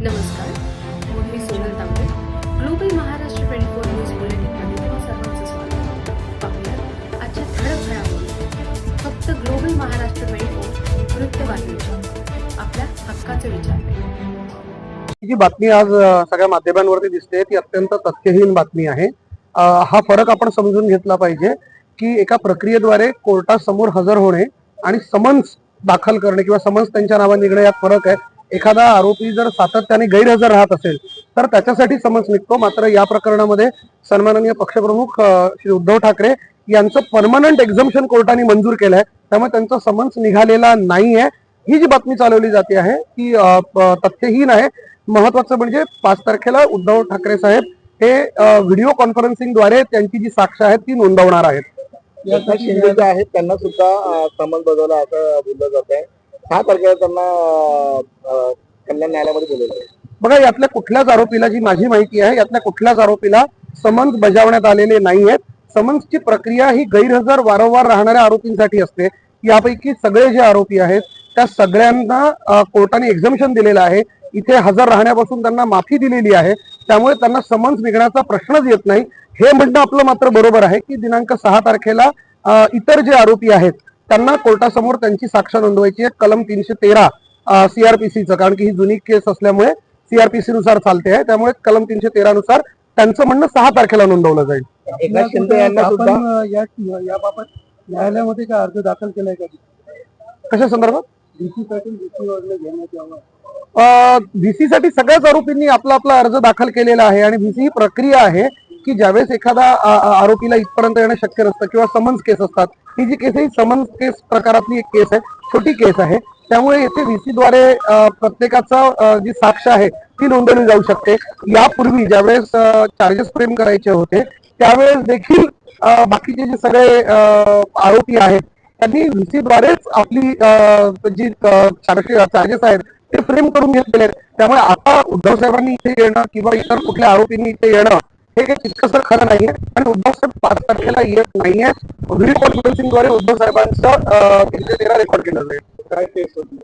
नमस्कार, मी सोनल तांबे. Global Maharashtra 24 news बुलेटिनमध्ये तुम्हा सर्वांचं स्वागत. पाहूया आजच्या ठळक घडामोडी. फक्त ग्लोबल महाराष्ट्र 24 वृत्तवाहिनीच्या आपल्या हक्काचे विचार. जी बातमी आज सगळ्या माध्यमांवरती दिसते ती अत्यंत तथ्यहीन बातमी आहे. हा फरक आपण समजून घेतला पाहिजे की एका प्रक्रियेद्वारे कोर्टासमोर हजर होणे आणि समन्स दाखल करणे किंवा समन्स त्यांच्या नावाने निघणे यात फरक आहे. एखादा आरोपी जर सातत्याने गैरहजर राहत असेल तर त्याच्यासाठी समन्स निघतो. मात्र या प्रकरणामध्ये सन्माननीय पक्षप्रमुख श्री उद्धव ठाकरे यांचं परमनंट एक्झम्पशन कोर्टाने मंजूर केलं आहे, त्यामुळे त्यांचा समन्स निघालेला नाहीये. ही जी बातमी चालवली जाते आहे ती तथ्यहीन आहे. महत्वाचं म्हणजे 5 तारखेला उद्धव ठाकरे साहेब हे व्हिडिओ कॉन्फरन्सिंगद्वारे त्यांची जी साक्ष आहेत ती नोंदवणार आहेत. शिंदे जे आहेत त्यांना सुद्धा समन्स बजावला असं बोललं जात आहे. 6 तारखेला त्यांना कल्याण न्यायालयामध्ये बोलवलं आहे. बघा, यातल्या कुठल्याच आरोपीला, जी माझी माहिती आहे, यातल्या कुठल्याच आरोपीला समन्स बजावण्यात आलेले नाही आहेत. समन्सची प्रक्रिया ही गैरहजर वारंवार राहणाऱ्या आरोपींसाठी असते. यापैकी सगळे जे आरोपी आहेत त्या सगळ्यांना कोर्टाने एक्झम्पशन दिलेलं आहे. इथे हजर राहण्यापासून त्यांना माफी दिलेली आहे. त्यामुळे त्यांना समन्स निघण्याचा प्रश्नच येत नाही. हे म्हणणं आपलं मात्र बरोबर आहे की दिनांक 6 तारखेला इतर जे आरोपी आहेत त्यांना कोर्टासमोर त्यांची साक्ष नोंदवायची आहे. कलम 313 सीआरपीसीचं, कारण की ही जुनी केस असल्यामुळे सीआरपीसी नुसार चालते आहे, त्यामुळे कलम 313 नुसार त्यांचं म्हणणं 6 तारखेला नोंदवलं जाईल. एकनाथ शिंदे यांना सुद्धा याबाबत न्यायालयामध्ये काय अर्ज दाखल केलाय का? कशा संदर्भात? व्हीसी साठी सगळ्याच आरोपींनी आपला आपला अर्ज दाखल केलेला आहे आणि व्हीसी ही प्रक्रिया आहे की ज्यावेळेस एखादा आरोपीला इथपर्यंत येणं शक्य नसतं किंवा समन्स केस असतात. ही जी केस आहे समन्स केस प्रकारातली एक केस आहे, छोटी केस आहे. त्यामुळे येथे व्हीसीद्वारे प्रत्येकाचा जी साक्ष आहे ती नोंदवली जाऊ शकते. यापूर्वी ज्यावेळेस चार्जेस फ्रेम करायचे होते त्यावेळेस देखील बाकीचे जे सगळे आरोपी आहेत त्यांनी व्हीसीद्वारेच आपली जी चार्जेस आहेत ते फ्रेम करून घेतलेले आहेत. त्यामुळे आता उद्धव साहेबांनी इथे येणं किंवा इतर कुठल्या आरोपींनी इथे येणं हे काही तितकंसं खरं नाहीये आणि उद्धव साहेब 5 तारखेला येत नाहीये. व्हिडिओ कॉन्फरन्सिंगद्वारे उद्धव साहेबांचं 313 रेकॉर्ड केलं जाईल. काय केस होती?